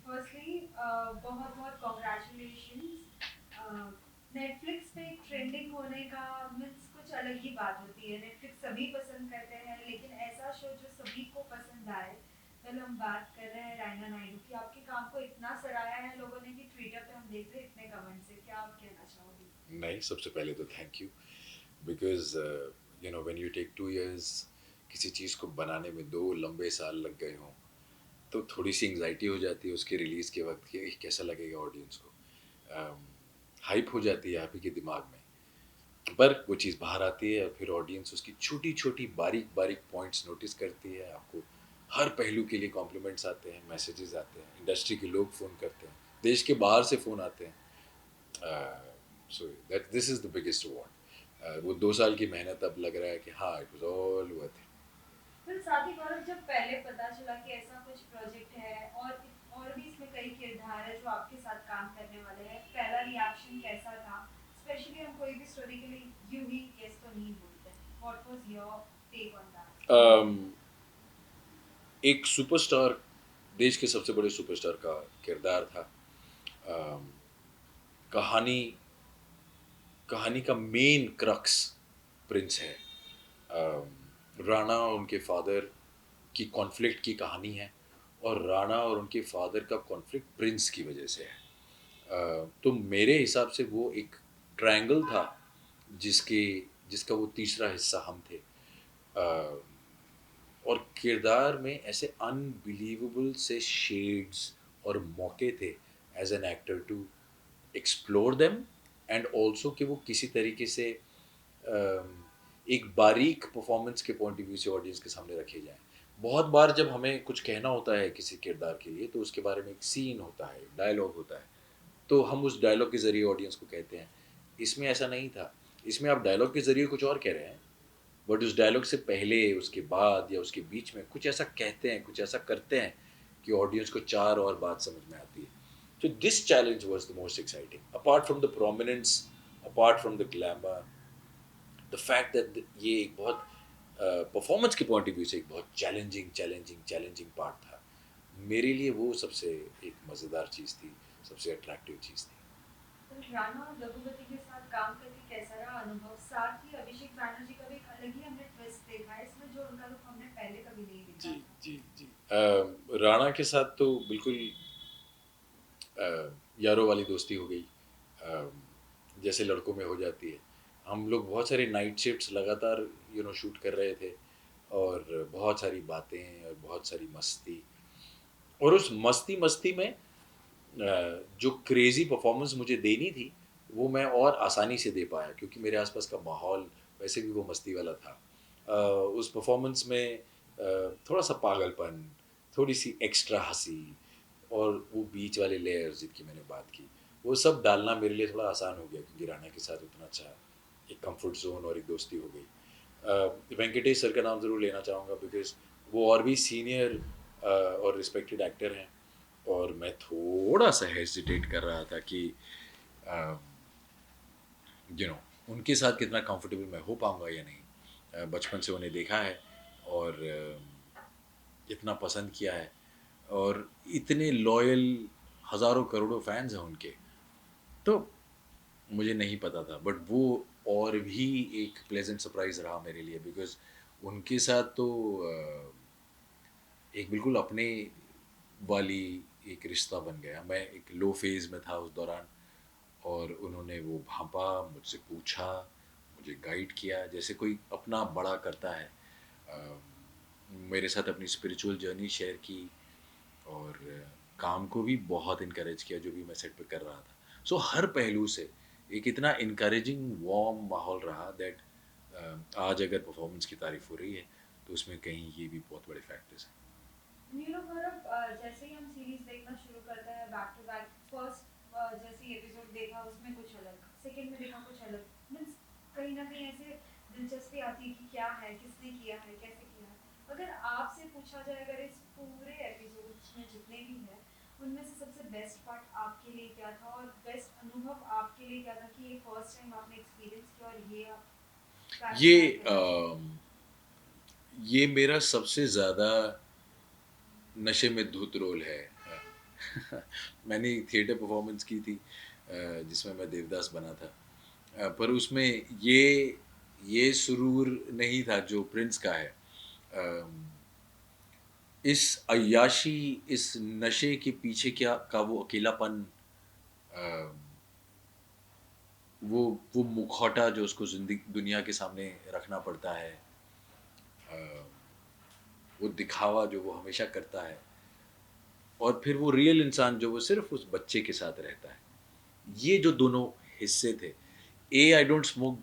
Firstly बहुत बहुत congratulations. Netflix पे ट्रेंडिंग होने का मीन्स कुछ अलग ही बात होती है। नेटफ्लिक्स सभी पसंद करते हैं, लेकिन ऐसा शो जो सभी को पसंद आए। कल हम बात कर रहे हैं रायना नायडू की, आपके काम को इतना सराहा है लोगों ने कि ट्विटर पे हम देख रहे हैं इतने कमेंट्स है। क्या आप कहना चाहोगे? नहीं, सबसे पहले तो thank you because when you take 2 years किसी चीज़ को बनाने में 2 लंबे साल लग गए हों तो थोड़ी सी एंग्जाइटी हो जाती है उसके रिलीज़ के वक्त कि कैसा लगेगा ऑडियंस को। हाइप हो जाती है आप ही के दिमाग में, पर वो चीज़ बाहर आती है और फिर ऑडियंस उसकी छोटी छोटी बारीक बारीक पॉइंट्स नोटिस करती है। आपको हर पहलू के लिए कॉम्प्लीमेंट्स आते हैं, मैसेजेस आते हैं, इंडस्ट्री के लोग फ़ोन करते हैं, देश के बाहर से फ़ोन आते हैं। So that this is the biggest award. वो 2 साल की मेहनत अब लग रहा है कि हाँ, it was all worth it. फिर साथ ही गौरव, जब पहले पता चला कि ऐसा कुछ प्रोजेक्ट है और भी इसमें कई किरदार है जो आपके साथ काम करने वाले हैं, पहला रिएक्शन कैसा था? स्पेशली हम कोई भी स्टोरी के लिए यूं ही यस तो नहीं बोलते। What was your take on that? एक सुपरस्टार, देश के सबसे बड़े सुपरस्टार का किरदार था। अम, कहानी कहानी का मेन क्रक्स प्रिंस है। राणा और उनके फादर की कॉन्फ्लिक्ट की कहानी है, और राणा और उनके फादर का कॉन्फ्लिक्ट प्रिंस की वजह से है। तो मेरे हिसाब से वो एक ट्रायंगल था जिसके जिसका वो तीसरा हिस्सा हम थे। अ, और किरदार में ऐसे अनबिलीवेबल से शेड्स और मौके थे as an actor to explore them, and also कि वो किसी तरीके से एक बारीक परफॉर्मेंस के पॉइंट ऑफ व्यू से ऑडियंस के सामने रखे जाएं। बहुत बार जब हमें कुछ कहना होता है किसी किरदार के लिए तो उसके बारे में एक सीन होता है, डायलॉग होता है, तो हम उस डायलॉग के ज़रिए ऑडियंस को कहते हैं। इसमें ऐसा नहीं था। इसमें आप डायलॉग के ज़रिए कुछ और कह रहे हैं, बट उस डायलॉग से पहले, उसके बाद या उसके बीच में कुछ ऐसा कहते हैं, कुछ ऐसा करते हैं कि ऑडियंस को चार और बात समझ में आती है। तो this challenge was the most exciting apart from the prominence, apart from the glamour, the fact that ये एक बहुत परफॉर्मेंस के पॉइंट ऑफ व्यू से एक बहुत चैलेंजिंग पार्ट था। मेरे लिए वो सबसे एक मज़ेदार चीज़ थी, सबसे अट्रैक्टिव चीज़ थी। तो राणा और रघुपति के साथ काम करके कैसा रहा अनुभव? साथ ही अभिषेक बैनर्जी का भी एक अलग ही हमने ट्विस्ट देखा है इसमें, जो उनका लुक हमने पहले कभी नहीं जी, देखा था। जी। राणा के साथ तो बिल्कुल यारों वाली दोस्ती हो गई, अ, जैसे लड़कों में हो जाती है। हम लोग बहुत सारे नाइट शिफ्ट्स लगातार शूट कर रहे थे, और बहुत सारी बातें और बहुत सारी मस्ती, और उस मस्ती मस्ती में जो क्रेज़ी परफॉर्मेंस मुझे देनी थी वो मैं और आसानी से दे पाया क्योंकि मेरे आसपास का माहौल वैसे भी वो मस्ती वाला था। उस परफॉर्मेंस में थोड़ा सा पागलपन, थोड़ी सी एक्स्ट्रा हंसी, और वो बीच वाले लेयर्स जिनकी मैंने बात की, वो सब डालना मेरे लिए थोड़ा आसान हो गया क्योंकि राणा के साथ उतना अच्छा एक कंफर्ट जोन और एक दोस्ती हो गई। वेंकटेश सर का नाम ज़रूर लेना चाहूँगा बिकॉज वो और भी सीनियर और रिस्पेक्टेड एक्टर हैं, और मैं थोड़ा सा हेजिटेट कर रहा था कि यू नो उनके साथ कितना कंफर्टेबल मैं हो पाऊँगा या नहीं। बचपन से उन्हें देखा है, और इतना पसंद किया है, और इतने लॉयल हज़ारों करोड़ों फैंस हैं उनके। तो मुझे नहीं पता था, बट वो और भी एक प्लेजेंट सरप्राइज़ रहा मेरे लिए बिकॉज़ उनके साथ तो एक बिल्कुल अपने वाली एक रिश्ता बन गया। मैं एक लो फेज़ में था उस दौरान, और उन्होंने वो भांपा, मुझसे पूछा, मुझे गाइड किया जैसे कोई अपना बड़ा करता है। अ, मेरे साथ अपनी स्पिरिचुअल जर्नी शेयर की, और काम को भी बहुत इनकरेज किया जो भी मैं सेट पे कर रहा था। सो हर पहलू से एक इतना इनकरेजिंग वार्म माहौल रहा दैट आज अगर परफॉर्मेंस की तारीफ हो रही है तो उसमें कहीं ये भी बहुत बड़े फैक्टर्स हैं। गौरव, जैसे ही हम सीरीज देखना शुरू करते हैं बैक टू बैक, फर्स्ट जैसे ही एपिसोड देखा उसमें कुछ अलग, सेकंड में देखा कुछ अलग, मीन्स कहीं ना कहीं ऐसे दिलचस्पी आती है कि क्या है, किसने किया है, कैसे किया है। अगर आपसे पूछा जाए, अगर इस पूरे एपिसोड्स में जितने भी हैं उनमें से सबसे बेस्ट पार्ट आपके लिए क्या था, और बेस्ट अनुभव आपके लिए क्या था कि ये फर्स्ट टाइम आपने एक्सपीरियंस किया और ये आप बैक ये टू बैक करना चाह रहे हैं? ये मेरा सबसे ज़्यादा नशे में धुत रोल है। मैंने थिएटर परफॉर्मेंस की थी जिसमें मैं देवदास बना था। पर उसमें ये सुरूर नहीं था जो प्रिंस का है। अम, इस अय्याशी, इस नशे के पीछे क्या का वो अकेलापन, अ, वो वो मुखौटा जो उसको ज़िंदगी दुनिया के सामने रखना पड़ता है, अ, वो दिखावा जो वो हमेशा करता है, और फिर वो रियल इंसान जो वो सिर्फ़ उस बच्चे के साथ रहता है। ये जो दोनों हिस्से थे, I don't smoke,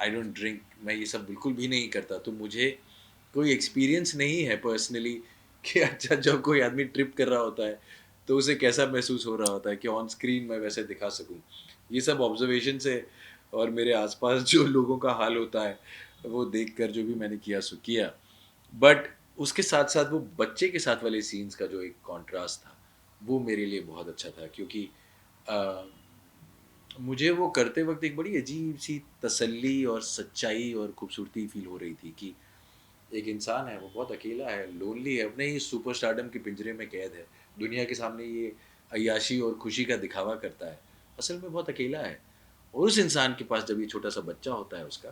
I don't drink, मैं ये सब बिल्कुल भी नहीं करता, तो मुझे कोई एक्सपीरियंस नहीं है पर्सनली कि अच्छा जब कोई आदमी ट्रिप कर रहा होता है तो उसे कैसा महसूस हो रहा होता है कि ऑन स्क्रीन मैं वैसे दिखा सकूं। ये सब ऑब्जर्वेशन से और मेरे आसपास जो लोगों का हाल होता है वो देखकर जो भी मैंने किया सो किया। बट उसके साथ साथ वो बच्चे के साथ वाले सीन्स का जो एक कॉन्ट्रास्ट था वो मेरे लिए बहुत अच्छा था, क्योंकि अ, मुझे वो करते वक़्त एक बड़ी अजीब-सी तसल्ली और सच्चाई और खूबसूरती फ़ील हो रही थी कि एक इंसान है, वो बहुत अकेला है, लोनली है, अपने ही सुपरस्टारडम के पिंजरे में कैद है। दुनिया के सामने ये अय्याशी और खुशी का दिखावा करता है, असल में बहुत अकेला है। और उस इंसान के पास जब ये छोटा-सा बच्चा होता है उसका,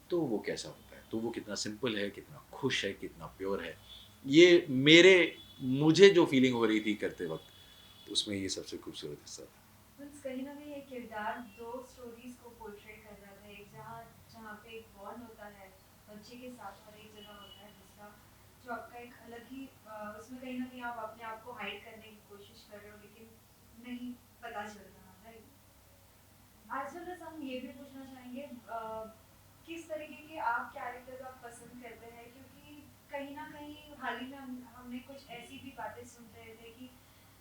तो वो कैसा होता है? तो वो कितना सिंपल है, कितना खुश है, कितना प्योर है। ये मुझे जो फ़ीलिंग हो रही थी करते वक़्त, उसमें ये सबसे खूबसूरत हिस्सा था। मीन्स कहीं न कहीं ये किरदार 2 स्टोरीज़ को पोर्ट्रे कर रहा था। एक जहाँ जहाँ पे एक बॉन्ड होता है बच्चे के साथ, और एक जगह होता है दूसरा जो आपका एक अलग ही उसमें कहीं न कहीं आप अपने आप को हाइड करने की कोशिश कर रहे हो, लेकिन नहीं पता चल रहा, राइट? एज़ वेल एज़ हम ये भी पूछना चाहेंगे किस तरीके के आप कैरेक्टर्स आप पसंद करते हैं? क्योंकि कहीं न कहीं हाल ही में हमने कुछ ऐसी भी बातें सुन रहे थे कि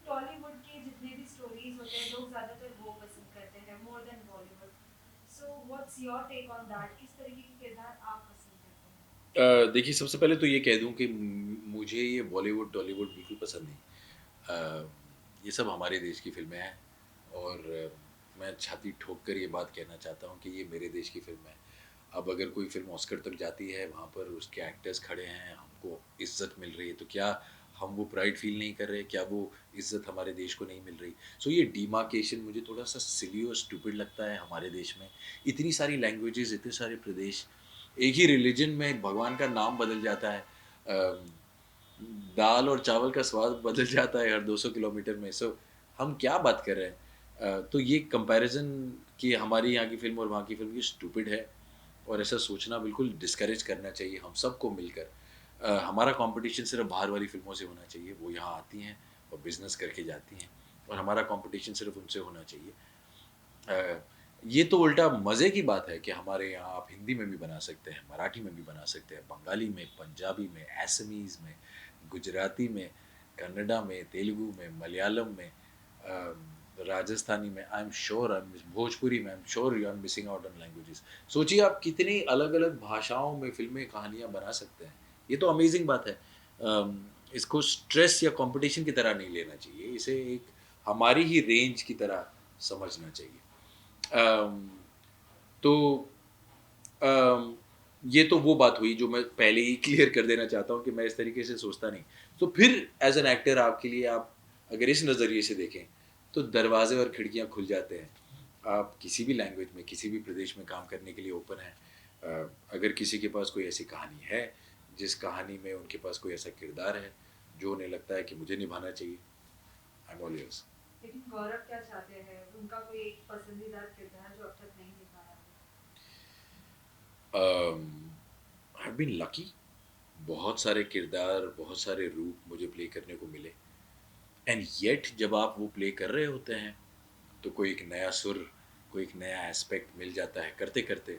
टॉलीवुड के जितने भी स्टोरीज़ होते हैं, लोग ज़्यादातर वो पसंद करते हैं more than Bollywood. So what's your take on that? किस तरीके के किरदार आप पसंद करते हैं? देखिए, सबसे पहले तो ये कह दूँ कि मुझे ये बॉलीवुड, टॉलीवुड बिल्कुल पसंद नहीं। ये सब हमारे देश की फ़िल्में हैं, और मैं छाती ठोक कर ये बात कहना चाहता हूँ कि ये मेरे देश की फ़िल्म है। अब अगर कोई फ़िल्म ऑस्कर तक जाती है, वहाँ पर उसके एक्टर्स खड़े हैं, हमको इज़्ज़त मिल रही है, तो क्या हम वो प्राइड फ़ील नहीं कर रहे? क्या वो इज़्ज़त हमारे देश को नहीं मिल रही? सो ये डिमार्केशन मुझे थोड़ा-सा सिली और स्टूपिड लगता है हमारे देश में। इतनी सारी लैंग्वेजेज़, इतने सारे प्रदेश, एक ही रिलिजन में भगवान का नाम बदल जाता है। दाल और चावल का स्वाद बदल जाता है हर 200 किलोमीटर में। सो हम क्या बात कर रहे हैं? तो ये कंपैरिज़न कि हमारी यहाँ की फ़िल्म और वहाँ की फ़िल्म, ये स्टूपिड है, और ऐसा सोचना बिल्कुल डिस्करेज करना चाहिए हम सबको मिलकर। हमारा कॉम्पिटिशन सिर्फ़ बाहर वाली फ़िल्मों से होना चाहिए, वो यहाँ आती हैं और बिज़नेस करके जाती हैं, और हमारा कॉम्पिटिशन सिर्फ़ उनसे होना चाहिए। अ, ये तो उल्टा मज़े की बात है कि हमारे यहाँ आप हिंदी में भी बना सकते हैं, मराठी में भी बना सकते हैं, बंगाली में, पंजाबी में, असमीज़ में, गुजराती में, कन्नड़ा में, तेलुगु में, मलयालम में, राजस्थानी में, I am sure I am Bhojpuri में, I am sure you are missing out on languages. सोचिए आप कितनी अलग-अलग भाषाओं में फ़िल्में, कहानियाँ बना सकते हैं। ये तो अमेज़िंग बात है। इसको स्ट्रेस या कॉम्पिटिशन की तरह नहीं लेना चाहिए, इसे एक हमारी ही रेंज की तरह समझना चाहिए। अम, तो अम, ये तो वो बात हुई जो मैं पहले ही क्लियर कर देना चाहता हूँ कि मैं इस तरीके से सोचता नहीं। तो फिर एज़ एन एक्टर आपके लिए, आप अगर इस नज़रिए से देखें, तो दरवाज़े और खिड़कियाँ खुल जाते हैं। आप किसी भी लैंग्वेज में, किसी भी प्रदेश में काम करने के लिए ओपन हैं। अगर किसी के पास कोई ऐसी कहानी है, जिस कहानी में उनके पास कोई ऐसा किरदार है, जो उन्हें लगता है कि मुझे निभाना चाहिए, आई एम ऑल इयर्स। लेकिन गौरव क्या चाहते हैं? उनका कोई एक पसंदीदा किरदार जो अब तक नहीं निभाया हो? आई हैव बीन लकी, बहुत सारे किरदार, बहुत सारे रूप मुझे प्ले करने को मिले, एंड येट जब आप वो प्ले कर रहे होते हैं, तो कोई एक नया सुर, कोई एक नया एस्पेक्ट मिल जाता है करते-करते।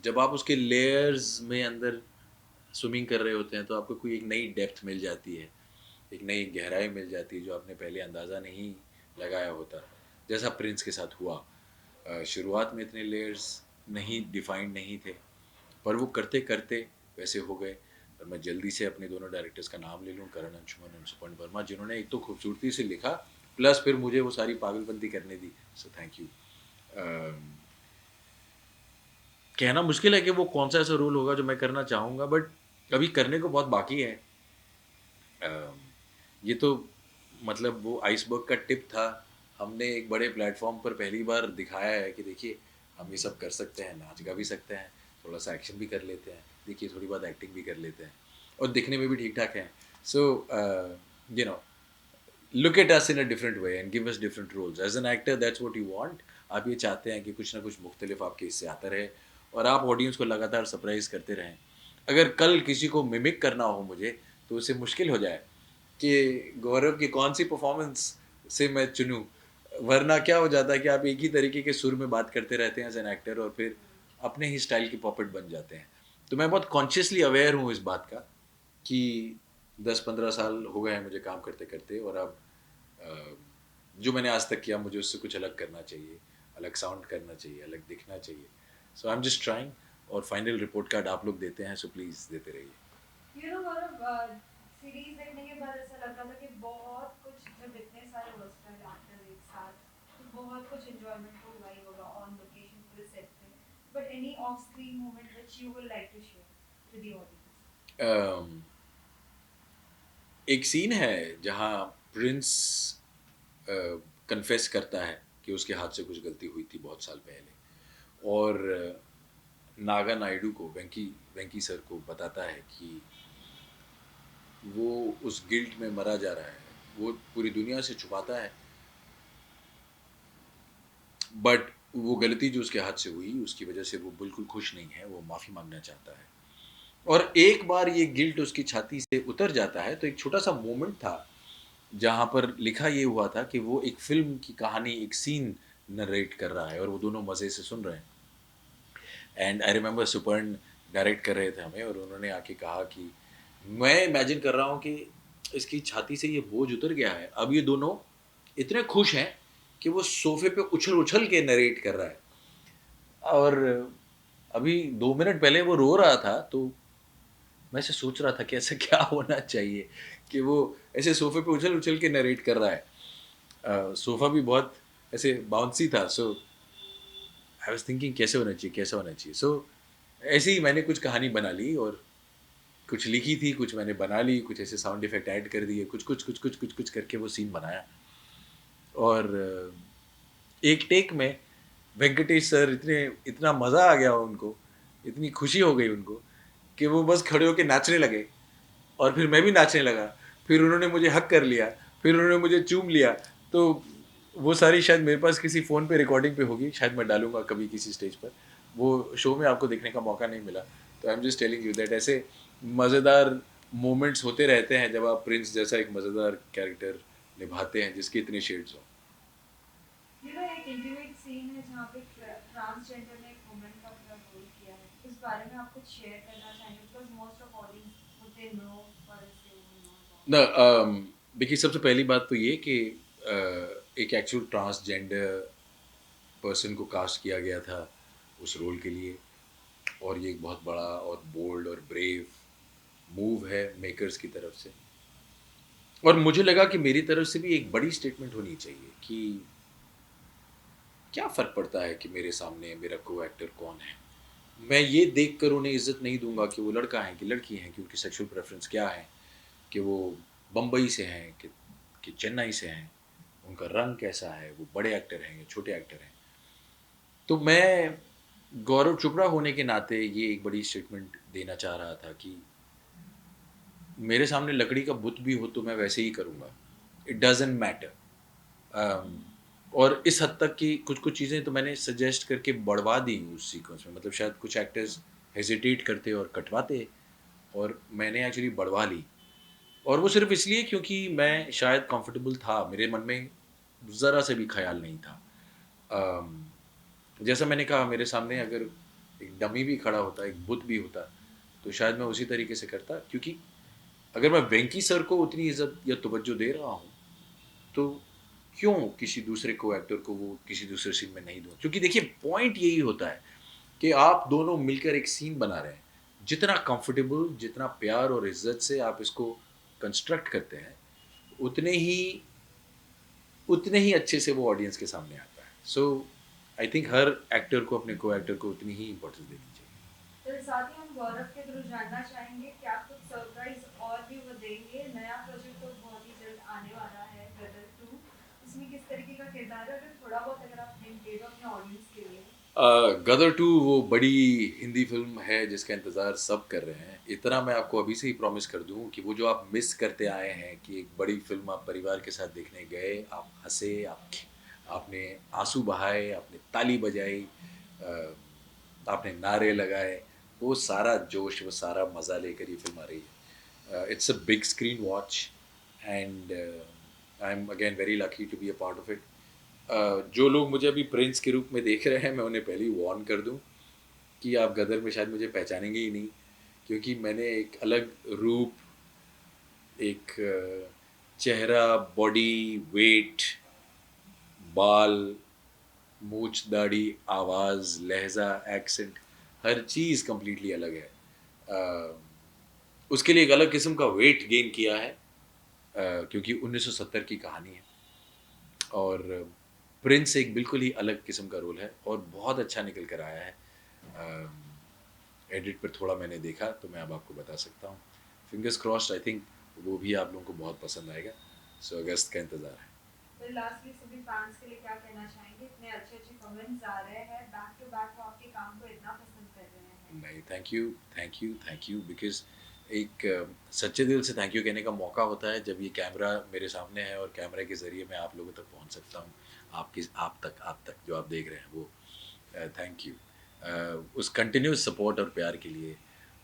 जब आप उसके लेयर्स में अंदर स्विमिंग कर रहे होते हैं, तो आपको कोई एक नई डेप्थ मिल जाती है, एक नई गहराई मिल जाती है, जो आपने पहले अंदाज़ा नहीं लगाया होता। जैसा प्रिंस के साथ हुआ। शुरुआत में इतने लेयर्स नहीं, डिफाइंड नहीं थे, पर वो करते-करते वैसे हो गए। और मैं जल्दी से अपने दोनों डायरेक्टर्स का नाम ले लूँ, करण अंशुमन और सुपर्ण वर्मा, जिन्होंने एक तो खूबसूरती से लिखा, प्लस फिर मुझे वो सारी पागलपंती करने दी। So thank you. कहना मुश्किल है कि वो कौन-सा ऐसा रोल होगा जो मैं करना चाहूँगा, बट अभी करने को बहुत बाकी है। अ, ये तो मतलब वो आइसबर्ग का टिप था। हमने एक बड़े प्लेटफॉर्म पर पहली बार दिखाया है कि देखिए हम ये सब कर सकते हैं, नाच गा भी सकते हैं, थोड़ा सा एक्शन भी कर लेते हैं, देखिए थोड़ी बहुत एक्टिंग भी कर लेते हैं और दिखने में भी ठीक ठाक हैं। So you know, look at us in a different way and give us different roles. As an actor, that's what you want. आप ये चाहते हैं कि कुछ ना कुछ मुख्तलिफ आपके इससे आता रहे और आप ऑडियंस को लगातार सरप्राइज करते रहें। अगर कल किसी को मिमिक करना हो मुझे, तो उसे मुश्किल हो जाए कि गौरव की कौन सी परफॉर्मेंस से मैं चुनूँ। वरना क्या हो जाता है कि आप एक ही तरीके के सुर में बात करते रहते हैं एज एन एक्टर और फिर अपने ही स्टाइल के पॉपेट बन जाते हैं। तो मैं बहुत कॉन्शियसली अवेयर हूँ इस बात का कि 10-15 साल हो गए हैं मुझे काम करते करते और अब अ, जो मैंने आज तक किया मुझे उससे कुछ अलग करना चाहिए, अलग साउंड करना चाहिए, अलग दिखना चाहिए। सो आई एम जस्ट ट्राइंग और फाइनल रिपोर्ट कार्ड आप लोग देते हैं, सो प्लीज़ देते रहिए। यू नो गौरव, सीरीज देखने के बाद ऐसा लगता था कि बहुत कुछ, जब इतने सारे वर्सटाइल एक्टर एक साथ, तो बहुत कुछ एंजॉयमेंट तो हुआ ही होगा ऑन लोकेशन पूरे सेट पे, but any off screen moment which you would like to share with the audience? एक सीन है जहाँ प्रिंस कन्फेस करता है कि उसके हाथ से कुछ गलती हुई थी बहुत साल पहले और नागा नायडू को वेंकी वेंकी सर को बताता है कि वो उस गिल्ट में मरा जा रहा है, वो पूरी दुनिया से छुपाता है, बट वो गलती जो उसके हाथ से हुई उसकी वजह से वो बिल्कुल खुश नहीं है, वो माफ़ी मांगना चाहता है। और एक बार ये गिल्ट उसकी छाती से उतर जाता है तो एक छोटा सा मोमेंट था जहाँ पर लिखा ये हुआ था कि वो एक फिल्म की कहानी, एक सीन नरेट कर रहा है और वो दोनों मज़े से सुन रहे हैं। And I remember Suparn direct कर रहे थे हमें और उन्होंने आके कहा कि मैं इमेजिन कर रहा हूँ कि इसकी छाती से ये बोझ उतर गया है, अब ये दोनों इतने खुश हैं कि वो सोफे पे उछल उछल के नरेट कर रहा है। और अभी 2 मिनट पहले वो रो रहा था तो मैं ऐसे सोच रहा था कि ऐसा क्या होना चाहिए कि वो ऐसे सोफे पे उछल उछल के नरेट कर रहा है। सोफा भी बहुत ऐसे बाउंसी था, सो आई वाज थिंकिंग कैसे होना चाहिए, कैसे होना चाहिए। सो ऐसे ही मैंने कुछ कहानी बना ली और कुछ लिखी थी, कुछ मैंने बना ली, कुछ ऐसे साउंड इफेक्ट ऐड कर दिए, कुछ करके वो सीन बनाया। और एक टेक में वेंकटेश सर इतना मज़ा आ गया उनको, इतनी खुशी हो गई उनको कि वो बस खड़े होके नाचने लगे और फिर मैं भी नाचने लगा। फिर उन्होंने मुझे हक कर लिया, फिर उन्होंने मुझे चूम लिया। तो वो सारी शायद मेरे पास किसी फ़ोन पे रिकॉर्डिंग पे होगी, शायद मैं डालूँगा कभी किसी स्टेज पर। वो शो में आपको देखने का मौका नहीं मिला। तो I am just telling you that ऐसे मज़ेदार मोमेंट्स होते रहते हैं जब आप प्रिंस जैसा एक मज़ेदार कैरेक्टर निभाते हैं जिसके इतने शेड्स हों। यू नो एक इंटीमेट सीन है जहाँ पे ट्रांसजेंडर ने एक वुमन का पूरा रोल किया है, उस बारे में आप कुछ शेयर करना चाहेंगे? Because most of audience would they know और इफ दे वुड नॉट न ऑल्सो। देखिए सबसे पहली बात तो ये कि एक एक्चुअल ट्रांसजेंडर पर्सन को कास्ट किया गया था उस रोल के लिए और ये एक बहुत बड़ा और बोल्ड और ब्रेव मूव है मेकर्स की तरफ से। और मुझे लगा कि मेरी तरफ से भी एक बड़ी स्टेटमेंट होनी चाहिए कि क्या फ़र्क पड़ता है कि मेरे सामने मेरा को एक्टर कौन है। मैं ये देख कर उन्हें इज्जत नहीं दूंगा कि वो लड़का है कि लड़की है, कि उनकी सेक्सुअल प्रेफरेंस क्या है, कि वो बम्बई से हैं कि चेन्नई से हैं, उनका रंग कैसा है, वो बड़े एक्टर हैं या छोटे एक्टर हैं। तो मैं गौरव चोपड़ा होने के नाते ये एक बड़ी स्टेटमेंट देना चाह रहा था कि मेरे सामने लकड़ी का बुत भी हो तो मैं वैसे ही करूँगा, इट डजेंट मैटर। और इस हद तक कि कुछ कुछ चीज़ें तो मैंने सजेस्ट करके बढ़वा दी उस सीक्वेंस में, मतलब शायद कुछ एक्टर्स हेजिटेट करते और कटवाते और मैंने एक्चुअली बढ़वा ली। और वो सिर्फ इसलिए क्योंकि मैं शायद कंफर्टेबल था, मेरे मन में ज़रा से भी ख्याल नहीं था। अम, जैसा मैंने कहा मेरे सामने अगर एक डमी भी खड़ा होता, एक बुत भी होता, तो शायद मैं उसी तरीके से करता, क्योंकि अगर मैं वेंकी सर को उतनी इज़्ज़त या तवज्जो दे रहा हूँ, तो क्यों किसी दूसरे को एक्टर को वो किसी दूसरे सीन में नहीं दूँ? क्योंकि देखिए पॉइंट यही होता है कि आप दोनों मिलकर एक सीन बना रहे हैं। जितना कंफर्टेबल, जितना प्यार और इज़्ज़त से आप इसको कंस्ट्रक्ट करते हैं, उतने ही उतने ही अच्छे से वो ऑडियंस के सामने आता है। सो आई थिंक हर एक्टर को अपने को एक्टर को उतनी ही इम्पोर्टेंस देनी चाहिए। तो साथ ही हम गौरव के थ्रू जानना चाहेंगे क्या कुछ सरप्राइज और भी वो देंगे? नया प्रोजेक्ट तो बहुत ही जल्द आने वाला है, तरीके का किरदार है, अगर थोड़ा बहुत अगर आप हिंट दे दो अपने ऑडियंस के लिए। गदर 2 वो बड़ी हिंदी फिल्म है जिसका इंतज़ार सब कर रहे हैं। इतना मैं आपको अभी से ही प्रॉमिस कर दूँ कि वो जो आप मिस करते आए हैं कि एक बड़ी फिल्म आप परिवार के साथ देखने गए, आप हँसे, आपने आँसू बहाए, आपने ताली बजाई, आपने नारे लगाए, वो सारा जोश, वो सारा मज़ा लेकर ये फ़िल्म आ रही है। It's a big screen watch and I am again very lucky to be a part of it. जो लोग मुझे अभी प्रिंस के रूप में देख रहे हैं, मैं उन्हें पहले ही वार्न कर दूं कि आप गदर में शायद मुझे पहचानेंगे ही नहीं, क्योंकि मैंने एक अलग रूप, एक चेहरा, बॉडी, वेट, बाल, मूछ, दाढ़ी, आवाज़, लहजा, एक्सेंट, हर चीज़ कंप्लीटली अलग है। उसके लिए एक अलग किस्म का वेट गेन किया है, क्योंकि 1970 की कहानी है और प्रिंस एक बिल्कुल ही अलग किस्म का रोल है और बहुत अच्छा निकल कर आया है। एडिट पर थोड़ा मैंने देखा तो मैं अब आपको बता सकता हूँ। फिंगर्स क्रॉस्ड, आई थिंक वो भी आप लोगों को बहुत पसंद आएगा। सो अगस्त का इंतज़ार है। फिर लास्टली सभी फैंस के लिए क्या कहना चाहेंगे? इतने अच्छे अच्छे कमेंट्स आ रहे हैं बैक टू बैक, वो आपके काम को इतना पसंद कर रहे हैं। नहीं, thank you, thank you, thank you, because एक सच्चे दिल से थैंक यू कहने का मौका होता है जब ये कैमरा मेरे सामने है और कैमरे के ज़रिए मैं आप लोगों तक पहुँच सकता हूँ। आप तक जो आप देख रहे हैं वो। Thank you. उस कंटिन्यूस सपोर्ट और प्यार के लिए,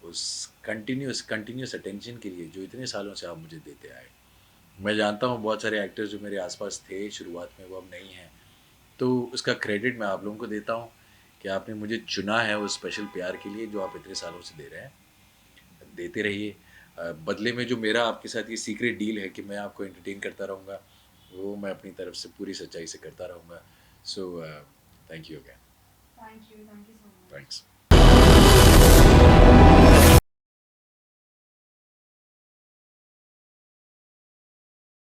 उस कंटिन्यूस कंटिन्यूस अटेंशन के लिए जो इतने सालों से आप मुझे देते आए। मैं जानता हूँ बहुत सारे एक्टर्स जो मेरे आस-पास थे शुरुआत में, वो अब नहीं हैं। तो उसका क्रेडिट मैं आप लोगों को देता हूँ कि आपने मुझे चुना है उस स्पेशल प्यार के लिए जो आप इतने सालों से दे रहे हैं। देते रहिए। बदले में जो मेरा आपके साथ ये सीक्रेट डील है कि मैं आपको एंटरटेन करता रहूँगा, वो मैं अपनी तरफ से पूरी सच्चाई से करता रहूँगा। So thank you again. Thank you so much. Thanks.